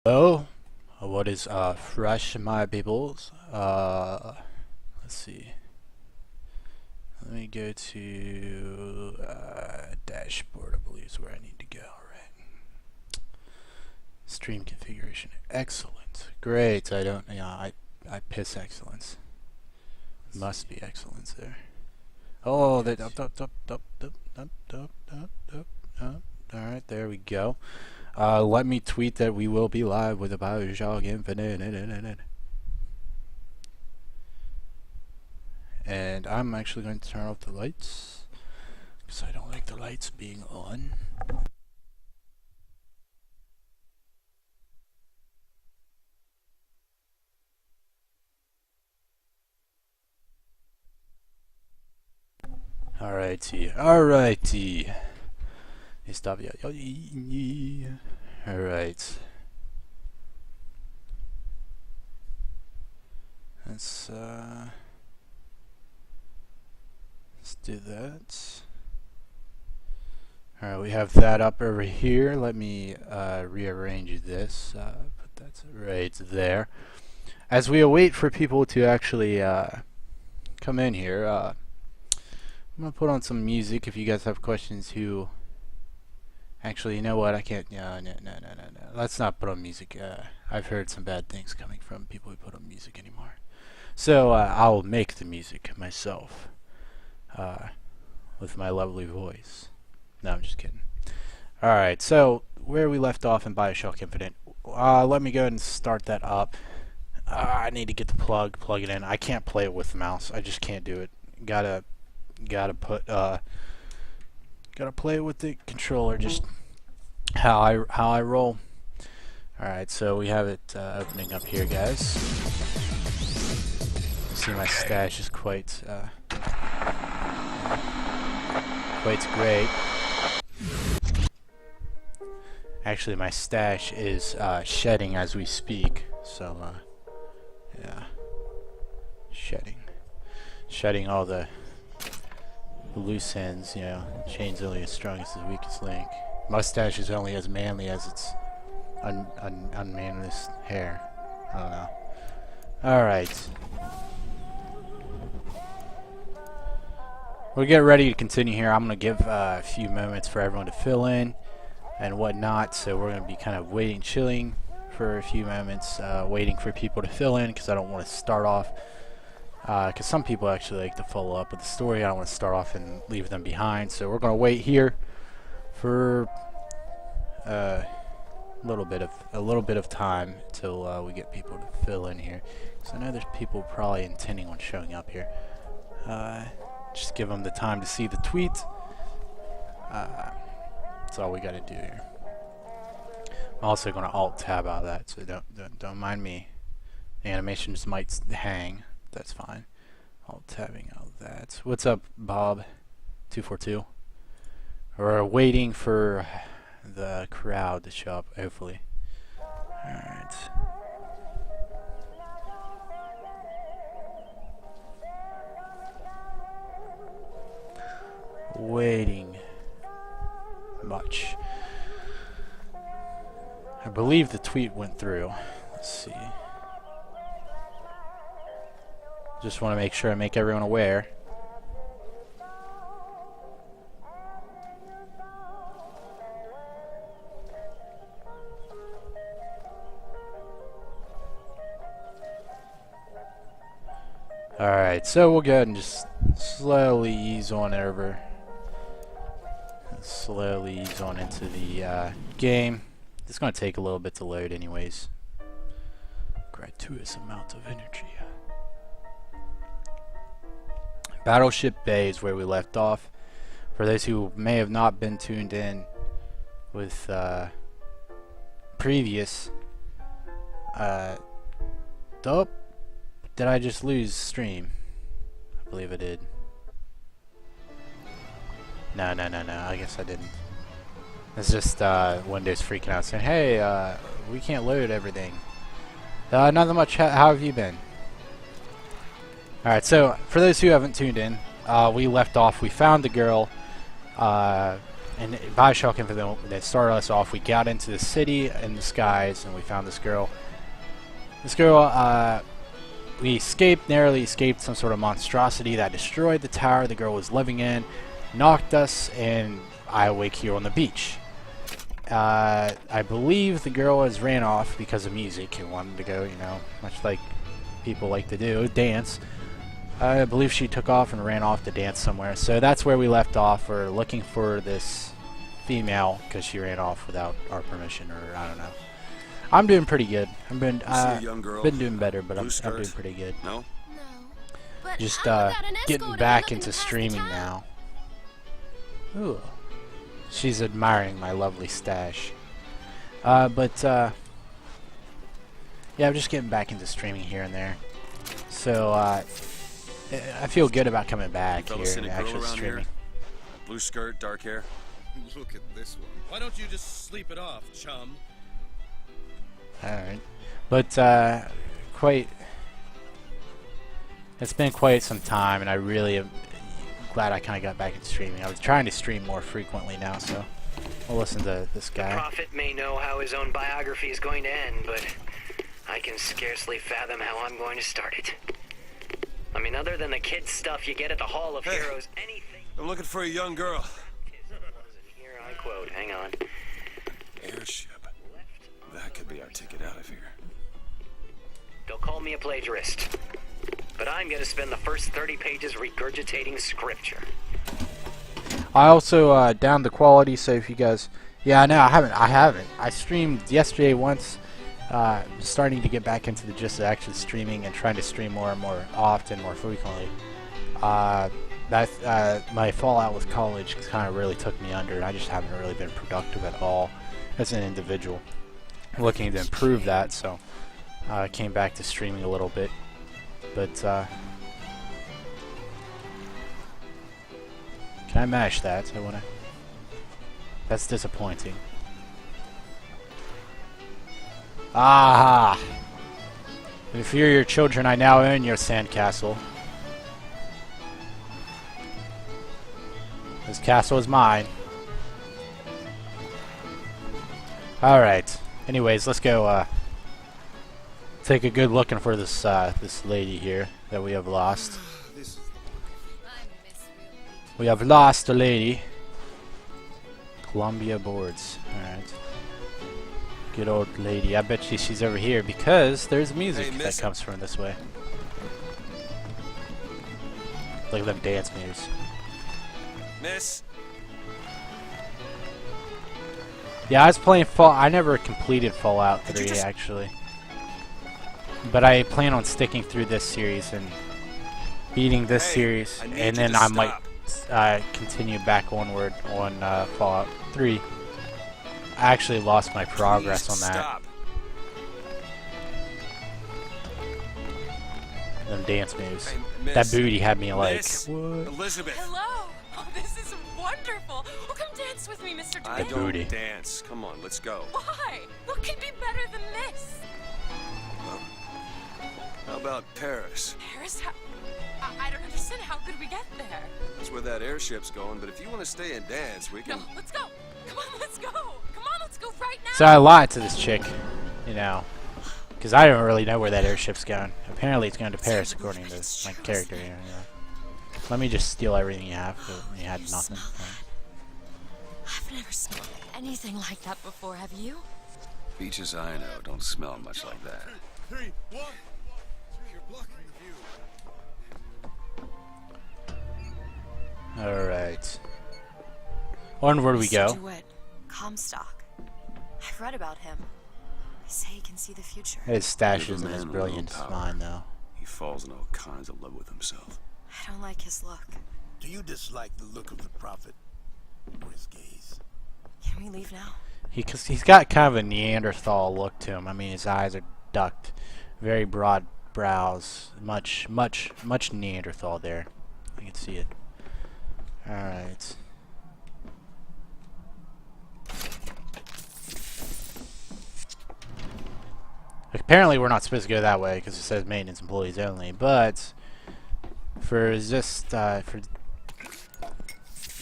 Hello, what is fresh, my peoples? Let's see. Let me go to dashboard. I believe is where I need to go. Right. Stream configuration. Excellent. Great. I don't. Yeah. I piss excellence. Must be excellence there. Oh, that All right, there we go. Let me tweet that we will be live with a Bioshock Infinite. And I'm actually going to turn off the lights because I don't like the lights being on. Alrighty. Stop. Alright. Let's do that. Alright, we have that up over here. Let me rearrange this. Put that right there. As we await for people to actually come in here, I'm gonna put on some music. If you guys have questions, actually, you know what? I can't. No. Let's not put on music. I've heard some bad things coming from people who put on music anymore. So I'll make the music myself with my lovely voice. No, I'm just kidding. Alright, so where we left off in Bioshock Infinite, let me go ahead and start that up. I need to get the plug it in. I can't play it with the mouse. I just can't do it. Gotta play it with the controller, just how I roll. Alright, so we have it opening up here, guys. See, my stash is quite great. Actually, my stash is shedding as we speak, so yeah, shedding all the loose ends. You know, chain's only as strong as the weakest link. Mustache is only as manly as its unmanliest hair. I don't know. Alright. We'll get ready to continue here. I'm going to give a few moments for everyone to fill in and whatnot. So we're going to be kind of chilling for a few moments, waiting for people to fill in because I don't want to start off. Because some people actually like to follow up with the story. I don't want to start off and leave them behind. So we're going to wait here for a little bit of time till we get people to fill in here. So I know there's people probably intending on showing up here. Just give them the time to see the tweet. That's all we got to do here. I'm also going to alt tab out of that, so don't mind me. The animation just might hang. That's fine. Alt tabbing out of that. What's up, Bob? 242. We're waiting for the crowd to show up, hopefully. Alright. Waiting much. I believe the tweet went through. Let's see. Just want to make sure I make everyone aware. Alright, so we'll go ahead and just slowly ease on over. Slowly ease on into the game. It's going to take a little bit to load anyways. Gratuitous amount of energy. Battleship Bay is where we left off. For those who may have not been tuned in with previous, did I just lose stream? I believe I did. No, I guess I didn't. It's just Windows freaking out saying, hey, we can't load everything. Nothing much. How have you been? Alright, so for those who haven't tuned in, we left off, we found the girl in Bioshock Infinite, they started us off. We got into the city in the skies, and we found this girl. This girl, we escaped, narrowly escaped some sort of monstrosity that destroyed the tower the girl was living in, knocked us, and I awake here on the beach. I believe the girl has ran off because of music and wanted to go, you know, much like people like to do, dance. I believe she took off and ran off to dance somewhere. So that's where we left off. We're looking for this female because she ran off without our permission, or I don't know. I'm doing pretty good. I've been doing better, but I'm doing pretty good. No. Just getting back into streaming now. Ooh. She's admiring my lovely stash. Yeah, I'm just getting back into streaming here and there. So, I feel good about coming back here and actually streaming. Blue skirt, dark hair. Look at this one. Why don't you just sleep it off, chum? Alright. But, it's been quite some time, and I really am glad I kind of got back into streaming. I was trying to stream more frequently now, so we'll listen to this guy. The prophet may know how his own biography is going to end, but I can scarcely fathom how I'm going to start it. I mean, other than the kids stuff you get at the Hall of Heroes, anything... I'm looking for a young girl. Here I quote, hang on. Airship. That could be our ticket out of here. They'll call me a plagiarist, but I'm going to spend the first 30 pages regurgitating scripture. I also downed the quality, so if you guys... Yeah, no, I haven't. I streamed yesterday once. Starting to get back into the gist of actually streaming and trying to stream more and more often, more frequently. My fallout with college kind of really took me under, and I just haven't really been productive at all as an individual. I'm looking to improve that, so I came back to streaming a little bit. But, can I mash that? That's disappointing. Aha! Inferior children, I now own your sandcastle. This castle is mine. Alright. Anyways, let's go, take a good looking for this, this lady here that we have lost. We have lost a lady. Columbia boards. Alright. Good old lady. I bet she's over here because there's music that comes from this way. Look at them dance moves. Miss. Yeah, I was playing I never completed Fallout 3 actually. But I plan on sticking through this series and beating this series, and then I might continue back onward on Fallout 3. I actually lost my progress on that. Them dance moves. Hey, that booty had me like, what? Elizabeth. Hello. Oh, this is wonderful. Oh, come dance with me, Mr. I Dwayne. don't booty. dance. Come on, let's go. Why? What could be better than this? How about Paris? Paris? I don't understand. How could we get there? That's where that airship's going, but if you want to stay and dance, we can... No, let's go. Come on, let's go. Come on, let's go right now. So I lied to this chick, you know, because I don't really know where that airship's going. Apparently it's going to Paris, according to my character here. Yeah. Let me just steal everything you have. You had nothing. I've never smelled anything like that before, have you? Beaches I know don't smell much like that. 3, 1. You're blocking the view. Alright. Onward we go. Mr. DeWitt, Comstock. I've read about him. They say he can see the future. His stashes He's a and his man with brilliance no power. mind, though. He falls in all kinds of love with himself. I don't like his look. Do you dislike the look of the prophet or his gaze? Can we leave now? He's got kind of a Neanderthal look to him. I mean, his eyes are ducked, very broad brows, much Neanderthal there. I can see it. All right. Apparently, we're not supposed to go that way because it says maintenance employees only. But for just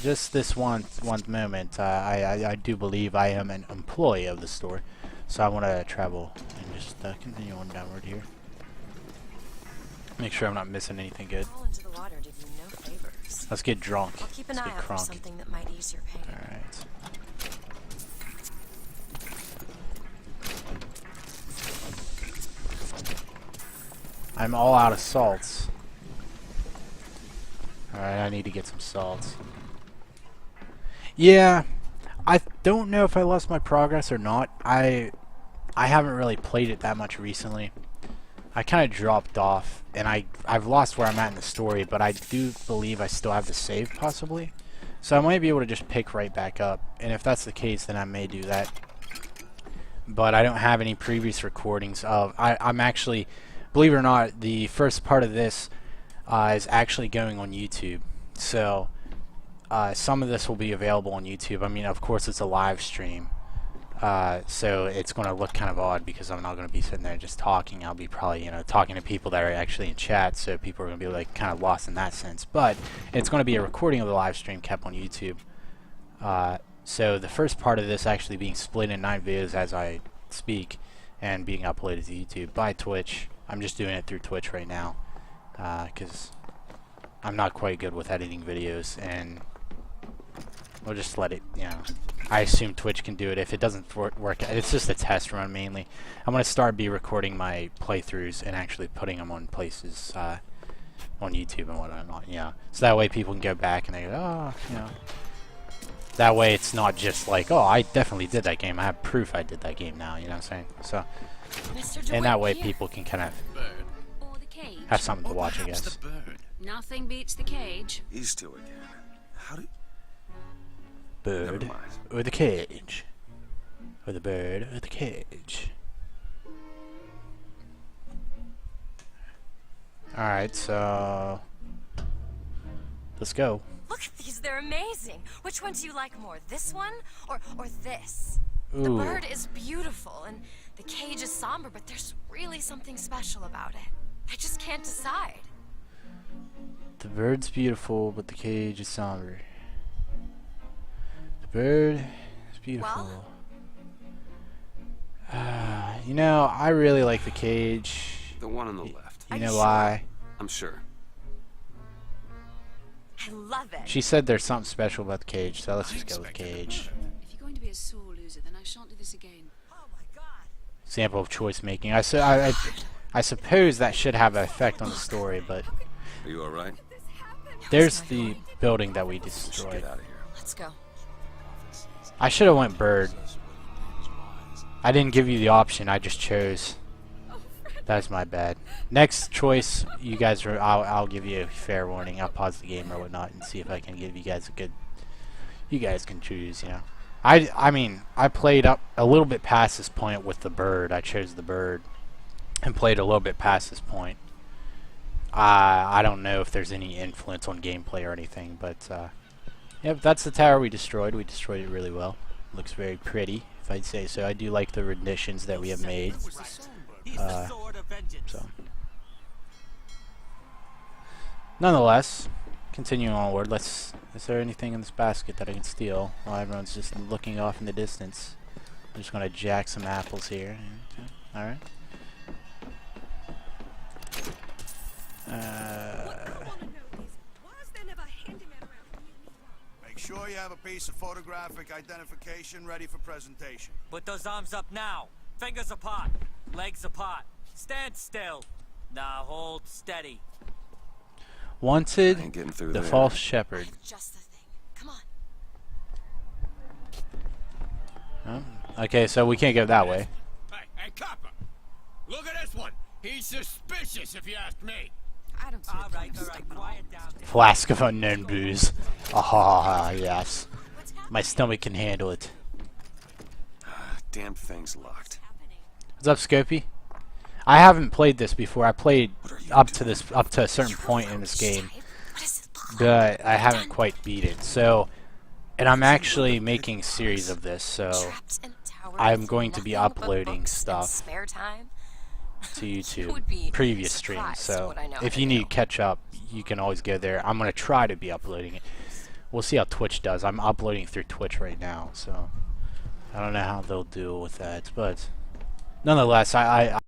just this one moment, I do believe I am an employee of the store, so I want to travel and just continue on downward here. Make sure I'm not missing anything good. Fall into the water did you no favors. Let's get drunk. I'll keep an Let's eye get out for crunk. something that might ease your pain. Alright. I'm all out of salts. Alright, I need to get some salts. Yeah, I don't know if I lost my progress or not. I haven't really played it that much recently. I kind of dropped off, and I've lost where I'm at in the story, but I do believe I still have the save, possibly. So I might be able to just pick right back up, and if that's the case, then I may do that. But I don't have any previous recordings of... I'm actually, believe it or not, the first part of this is actually going on YouTube. So some of this will be available on YouTube. I mean, of course, it's a live stream. So it's going to look kind of odd because I'm not going to be sitting there just talking. I'll be probably, talking to people that are actually in chat, so people are going to be like kind of lost in that sense. But it's going to be a recording of the live stream kept on YouTube. So the first part of this actually being split in 9 videos as I speak and being uploaded to YouTube by Twitch. I'm just doing it through Twitch right now because I'm not quite good with editing videos, and we'll just let it, I assume Twitch can do it. If it doesn't work, it's just a test run mainly. I'm going to start recording my playthroughs and actually putting them on places on YouTube and whatnot, so that way people can go back and they go, that way it's not just like, oh, I definitely did that game. I have proof I did that game now, you know what I'm saying? So, and that way people can kind of Or the cage. have something to Or watch, I perhaps guess. the bird. Nothing beats the cage. These two again. How did... Bird Never mind. or the cage? Or the bird or the cage? Alright, so let's go. Look at these, they're amazing. Which one do you like more, this one or this? The Ooh. bird is beautiful and the cage is somber, but there's really something special about it. I just can't decide. The bird's beautiful, but the cage is somber. The bird is beautiful. I really like the cage. The one on the left. You Are know you sure? why? I'm sure. I love it. She said there's something special about the cage, so let's just go with cage. If you're going to be a sore loser, then I shan't do this again. Oh my god. Sample of choice making. I suppose that should have an effect on the story, but Are you alright? there's the building that we Let's destroyed. get out of here. Let's go. I should have went bird. I didn't give you the option. I just chose. That's my bad. Next choice, you guys are. I'll give you a fair warning. I'll pause the game or whatnot and see if I can give you guys a good. You guys can choose. I mean, I played up a little bit past this point with the bird. I chose the bird and played a little bit past this point. I don't know if there's any influence on gameplay or anything, but yep, that's the tower we destroyed. We destroyed it really well. Looks very pretty, if I'd say so. I do like the renditions that we have made. So, nonetheless, continuing onward. Is there anything in this basket that I can steal while everyone's just looking off in the distance? I'm just gonna jack some apples here. All right. Make sure you have a piece of photographic identification ready for presentation. Put those arms up now. Fingers apart. Legs apart. Stand still. Now hold steady. Wanted, Ain't getting through the there. false shepherd. Just the thing. Come on. Oh, okay, so we can't go that way. Hey, copper! Look at this one! He's suspicious, if you ask me. I don't see All the right, point of stopping all quiet down. Flask of unknown booze. Ah, yes. My stomach can handle it. Damn thing's locked. What's up, Scopey? I haven't played this before. I played up to a certain point in this game, What is it? but I haven't quite beat it. So, and I'm actually making a series of this, so Trapped in a tower I'm with going to be nothing but uploading books and stuff spare time? to YouTube, would be previous streams. surprised So what I know if how you to need do. to catch up, you can always go there. I'm gonna try to be uploading it. We'll see how Twitch does. I'm uploading through Twitch right now, so I don't know how they'll deal with that. But nonetheless, I